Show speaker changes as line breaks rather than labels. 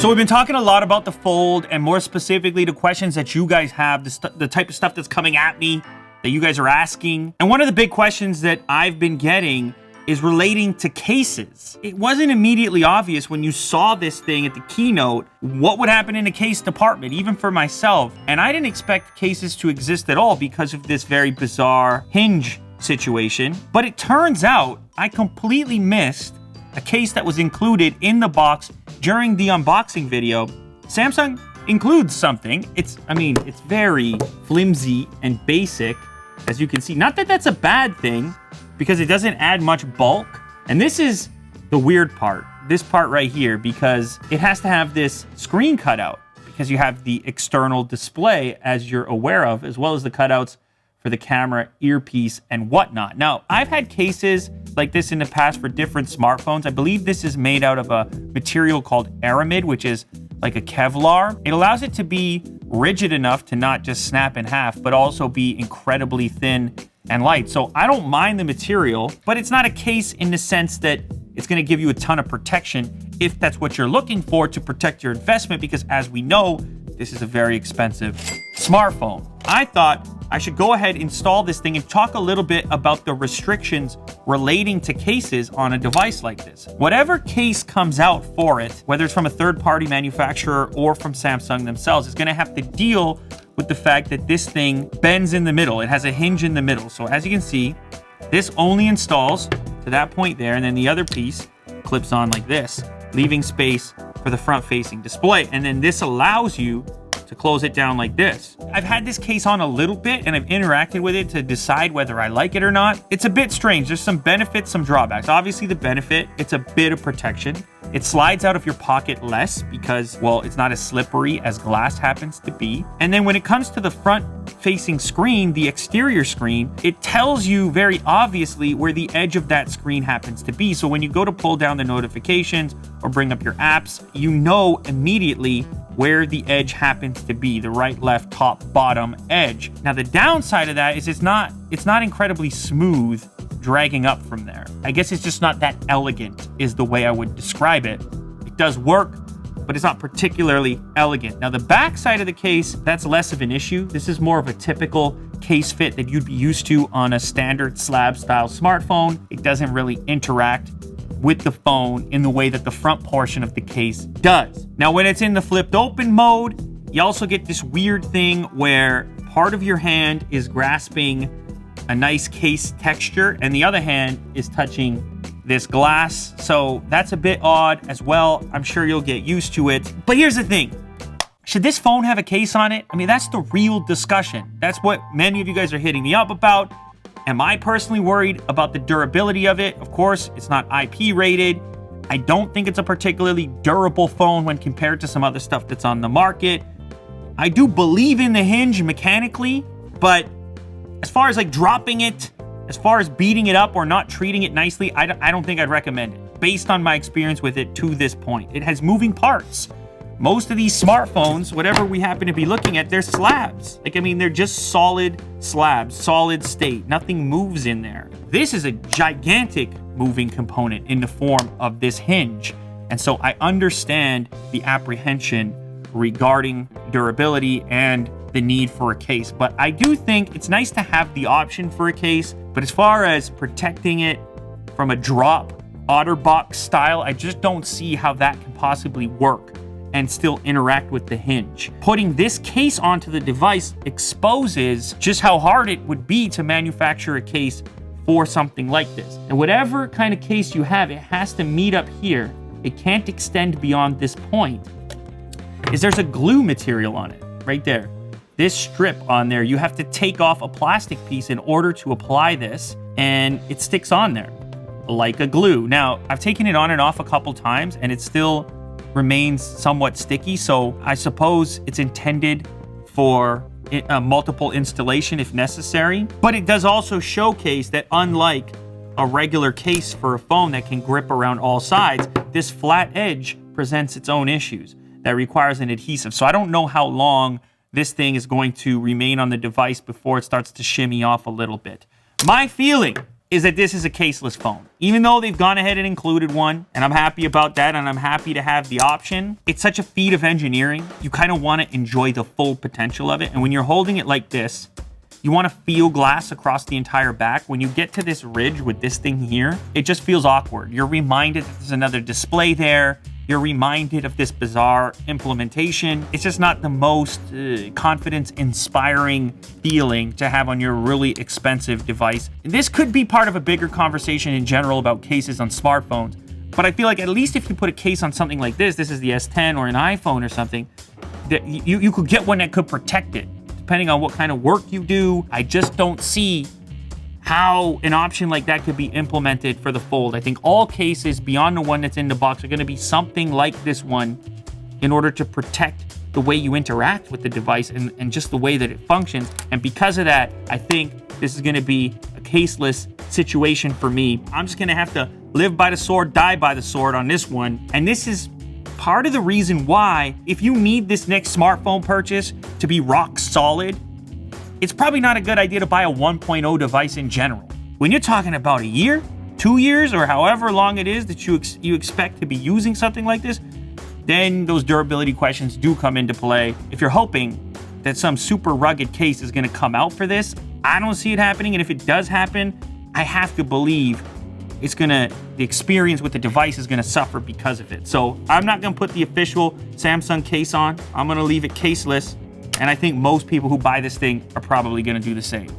So we've been talking a lot about the Fold, and more specifically the questions that you guys have, the type of stuff that's coming at me that you guys are asking. And one of the big questions that I've been getting is relating to cases. It wasn't immediately obvious when you saw this thing at the keynote what would happen in a case department, even for myself. And I didn't expect cases to exist at all because of this very bizarre hinge situation. But it turns out I completely missed a case that was included in the box during the unboxing video. Samsung includes something. It's very flimsy and basic, as you can see. Not that that's a bad thing, because it doesn't add much bulk. And this is the weird part, this part right here, because it has to have this screen cutout, because you have the external display, as you're aware of, as well as the cutouts for the camera, earpiece, and whatnot. Now, I've had cases like this in the past for different smartphones. I believe this is made out of a material called aramid, which is like a Kevlar. It allows it to be rigid enough to not just snap in half, but also be incredibly thin and light. So I don't mind the material, but it's not a case in the sense that it's gonna give you a ton of protection if that's what you're looking for to protect your investment, because as we know, this is a very expensive smartphone. I thought I should go ahead, install this thing, and talk a little bit about the restrictions relating to cases on a device like this. Whatever case comes out for it, whether it's from a third-party manufacturer or from Samsung themselves, is gonna have to deal with the fact that this thing bends in the middle. It has a hinge in the middle. So as you can see, this only installs to that point there, and then the other piece clips on like this, leaving space for the front-facing display. And then this allows you to close it down like this. I've had this case on a little bit and I've interacted with it to decide whether I like it or not. It's a bit strange. There's some benefits, some drawbacks. Obviously the benefit, it's a bit of protection. It slides out of your pocket less because, well, it's not as slippery as glass happens to be. And then when it comes to the front-facing screen, the exterior screen, it tells you very obviously where the edge of that screen happens to be. So when you go to pull down the notifications or bring up your apps, you know immediately where the edge happens to be, the right, left, top, bottom edge. Now the downside of that is it's not incredibly smooth dragging up from there. I guess it's just not that elegant is the way I would describe it. It does work, but it's not particularly elegant. Now the back side of the case, that's less of an issue. This is more of a typical case fit that you'd be used to on a standard slab style smartphone. It doesn't really interact with the phone in the way that the front portion of the case does. Now, when it's in the flipped open mode, you also get this weird thing where part of your hand is grasping a nice case texture and the other hand is touching this glass. So that's a bit odd as well. I'm sure you'll get used to it. But here's the thing. Should this phone have a case on it? I mean, that's the real discussion. That's what many of you guys are hitting me up about. Am I personally worried about the durability of it? Of course, it's not IP rated. I don't think it's a particularly durable phone when compared to some other stuff that's on the market. I do believe in the hinge mechanically, but as far as like dropping it, as far as beating it up or not treating it nicely, I don't think I'd recommend it based on my experience with it to this point. It has moving parts. Most of these smartphones, whatever we happen to be looking at, they're slabs. They're just solid slabs, solid state. Nothing moves in there. This is a gigantic moving component in the form of this hinge. And so I understand the apprehension regarding durability and the need for a case. But I do think it's nice to have the option for a case. But as far as protecting it from a drop OtterBox style, I just don't see how that can possibly work and still interact with the hinge. Putting this case onto the device exposes just how hard it would be to manufacture a case for something like this. And whatever kind of case you have, it has to meet up here. It can't extend beyond this point. There's a glue material on it, right there. This strip on there, you have to take off a plastic piece in order to apply this, and it sticks on there like a glue. Now, I've taken it on and off a couple times, and it still remains somewhat sticky, so I suppose it's intended for multiple installation if necessary. But it does also showcase that unlike a regular case for a phone that can grip around all sides, this flat edge presents its own issues that requires an adhesive. So I don't know how long this thing is going to remain on the device before it starts to shimmy off a little bit. My feeling is that this is a caseless phone. Even though they've gone ahead and included one, and I'm happy about that, and I'm happy to have the option, it's such a feat of engineering. You kind of want to enjoy the full potential of it. And when you're holding it like this, you want to feel glass across the entire back. When you get to this ridge with this thing here, it just feels awkward. You're reminded that there's another display there. You're reminded of this bizarre implementation. It's just not the most confidence-inspiring feeling to have on your really expensive device. This could be part of a bigger conversation in general about cases on smartphones, but I feel like at least if you put a case on something like this is the S10 or an iPhone or something, that you could get one that could protect it, depending on what kind of work you do. I just don't see how an option like that could be implemented for the Fold. I think all cases beyond the one that's in the box are going to be something like this one in order to protect the way you interact with the device and just the way that it functions. And because of that, I think this is going to be a caseless situation for me. I'm just going to have to live by the sword, die by the sword on this one. And this is part of the reason why, if you need this next smartphone purchase to be rock solid, it's probably not a good idea to buy a 1.0 device in general. When you're talking about a year, 2 years, or however long it is that you expect to be using something like this, then those durability questions do come into play. If you're hoping that some super rugged case is going to come out for this, I don't see it happening. And if it does happen, I have to believe the experience with the device is going to suffer because of it. So I'm not going to put the official Samsung case on. I'm going to leave it caseless. And I think most people who buy this thing are probably going to do the same.